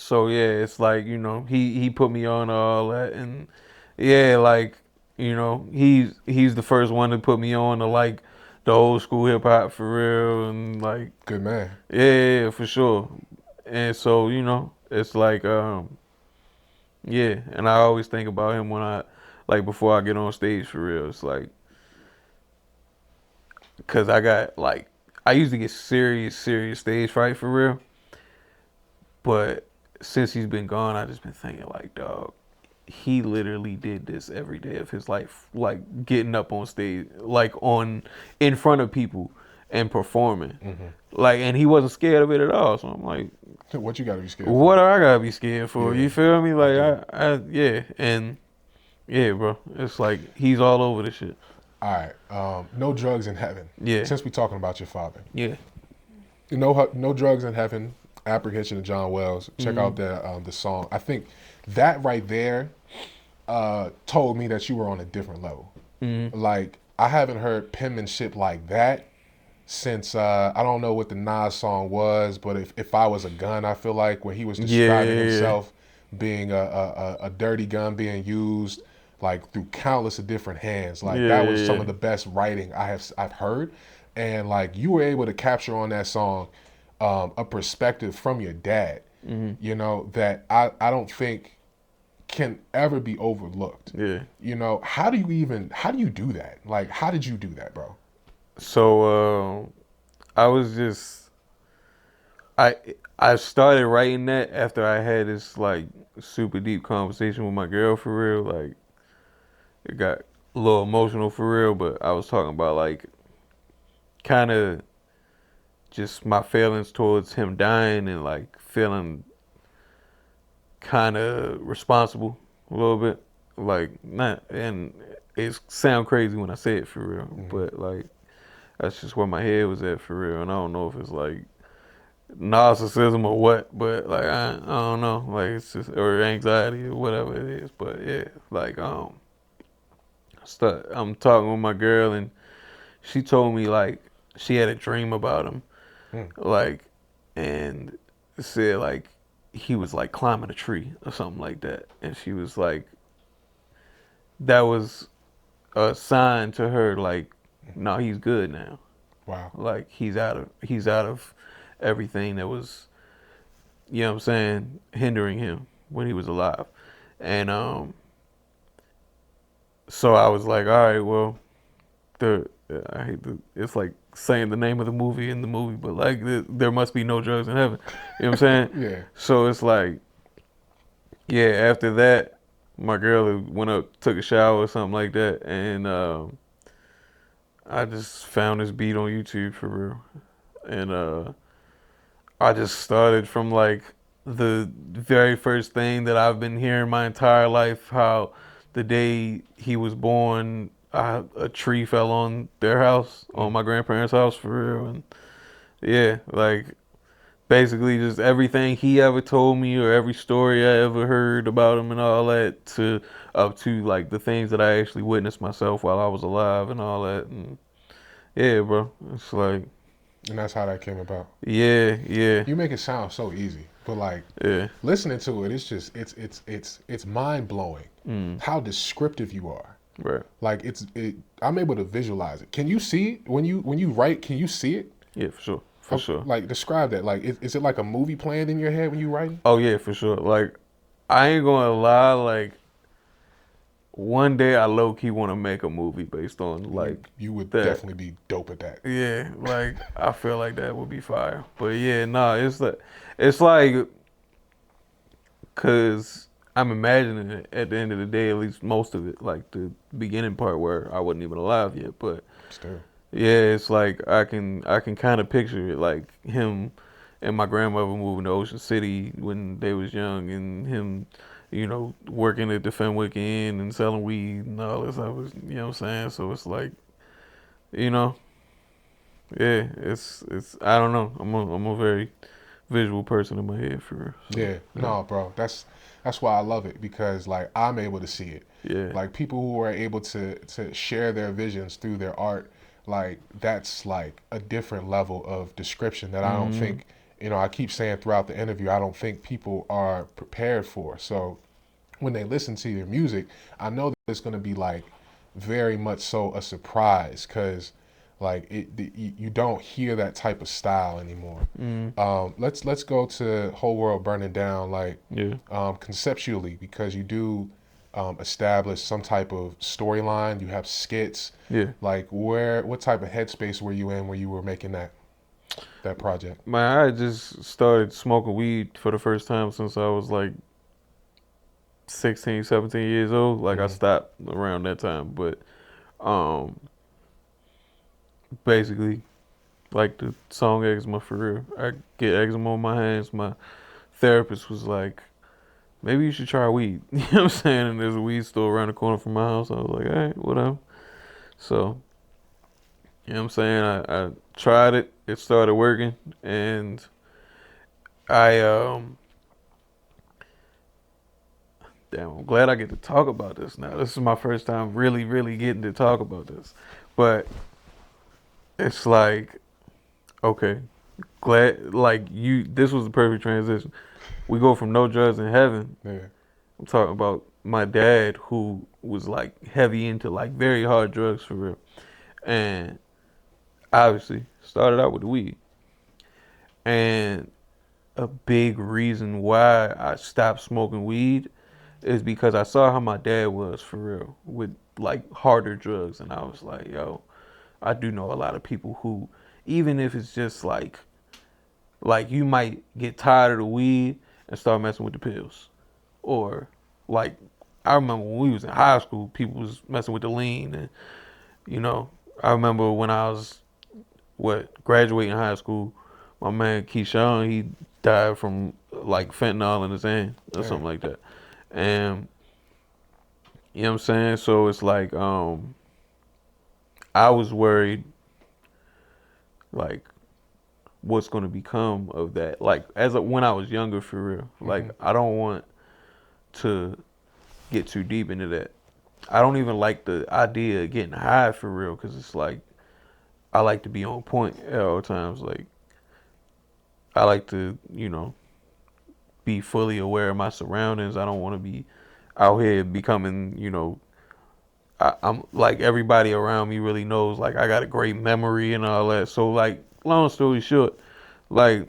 So yeah, it's like, he put me on all that, and yeah, like, he's the first one to put me on to like the old school hip hop for real, and like, Good man. yeah, for sure. And so, it's like, yeah, and I always think about him when I, like, before I get on stage for real. It's like, cause I got like, I used to get serious stage fright for real, but since he's been gone, I just been thinking like, dog, he literally did this every day of his life, like getting up on stage, like on in front of people and performing, like, and he wasn't scared of it at all. So I'm like, What you got to be scared what for? do I gotta be scared for? Yeah, You feel me? I Like get it. yeah, and yeah, bro, it's like he's all over this shit. All right. No drugs in heaven. Yeah, Since we're talking about your father, yeah, no drugs in heaven. Apprehension of John Wells. Check out mm, the song. I think that right there told me that you were on a different level. mm, Like I haven't heard penmanship like that since I don't know what the Nas song was, but if I was a gun, I feel like when he was describing yeah, himself being a dirty gun being used like through countless of different hands, yeah, like that was some yeah, of the best writing I've heard, and like you were able to capture on that song a perspective from your dad, mm, that I don't think can ever be overlooked. yeah. How do you do that? Like, how did you do that, bro? So I was just I I started writing that after I had this like super deep conversation with my girl for real. Like it got a little emotional for real, but I was talking about like kind of just my feelings towards him dying and like feeling kind of responsible a little bit. Like not, and it sound crazy when I say it for real, Mm-hmm. but like that's just where my head was at for real. And I don't know if it's like narcissism or what, but like I don't know, like it's just or anxiety or whatever it is. But yeah, like I'm talking with my girl and she told me like she had a dream about him, Mm. like, and said like he was like climbing a tree or something like that, and she was like that was a sign to her like no, he's good now, Wow. like he's out of everything that was, you know what I'm saying, hindering him when he was alive. And so I was like, all right, well, I hate it's like saying the name of the movie in the movie, but like there must be no drugs in heaven. You know what I'm saying? Yeah. So it's like, yeah, after that, my girl went up, took a shower or something like that, and I just found this beat on YouTube for real. And I just started from like the very first thing that I've been hearing my entire life. How the day he was born, a tree fell on their house, on Mm. my grandparents' house for real, and yeah, like basically just everything he ever told me or every story I ever heard about him and all that to up to like the things that I actually witnessed myself while I was alive and all that, and yeah, bro, it's like And that's how that came about. yeah, yeah, You make it sound so easy, but like yeah, listening to it, it's just it's mind blowing mm, how descriptive you are. right. Like I'm able to visualize it. Can you see it when you write? Can you see it? Yeah, for sure, for sure. Like describe that. Like is it like a movie playing in your head when you writing? Oh yeah, for sure. Like I ain't gonna lie. Like one day I low key want to make a movie based on like You would that. definitely be dope at that. Yeah, like I feel like that would be fire. But yeah, nah, it's like cause I'm imagining it at the end of the day, at least most of it, like the beginning part where I wasn't even alive yet. But Still. yeah, it's like I can kind of picture it like him and my grandmother moving to Ocean City when they was young, and him, working at the Fenwick Inn and selling weed and all this stuff. You know what I'm saying? So it's like, you know, yeah, it's I don't know. I'm a very visual person in my head for real. So Yeah, yeah, no, bro. That's why I love it because like I'm able to see it. yeah, Like people who are able to share their visions through their art, like that's like a different level of description that I don't mm, think I keep saying throughout the interview, I don't think people are prepared for. So when they listen to your music, I know that it's going to be like very much so a surprise because like you don't hear that type of style anymore. Mm, Let's go to Whole World Burning Down, like yeah, conceptually, because you do establish some type of storyline. You have skits. yeah. Like what type of headspace were you in when you were making that project? Man, I just started smoking weed for the first time since I was like 16, 17 years old. Like I Hmm. stopped around that time, but um, basically, like the song eczema for real. I get eczema on my hands. My therapist was like, maybe you should try weed. You know what I'm saying? And there's a weed store around the corner from my house. I was like, all right, whatever. So, you know what I'm saying? I tried it. It started working, and I damn, I'm glad I get to talk about this now. This is my first time really, really getting to talk about this. But it's like, okay, glad like you this was the perfect transition. We go from no drugs in heaven. Yeah. I'm talking about my dad who was like heavy into like very hard drugs for real. And obviously started out with the weed. And a big reason why I stopped smoking weed is because I saw how my dad was for real with like harder drugs, and I was like, yo, I do know a lot of people who, even if it's just like you might get tired of the weed and start messing with the pills, or like I remember when we was in high school, people was messing with the lean, and you know, I remember when I was graduating high school, my man Keyshawn he died from like fentanyl in his hand or Damn. something like that, and you know what I'm saying? So it's like I was worried like what's gonna become of that. Like when I was younger for real. Like Hmm. I don't want to get too deep into that. I don't even like the idea of getting high for real because it's like I like to be on point at all times. Like I like to, be fully aware of my surroundings. I don't want to be out here becoming, I'm like everybody around me really knows like I got a great memory and all that. So like long story short, like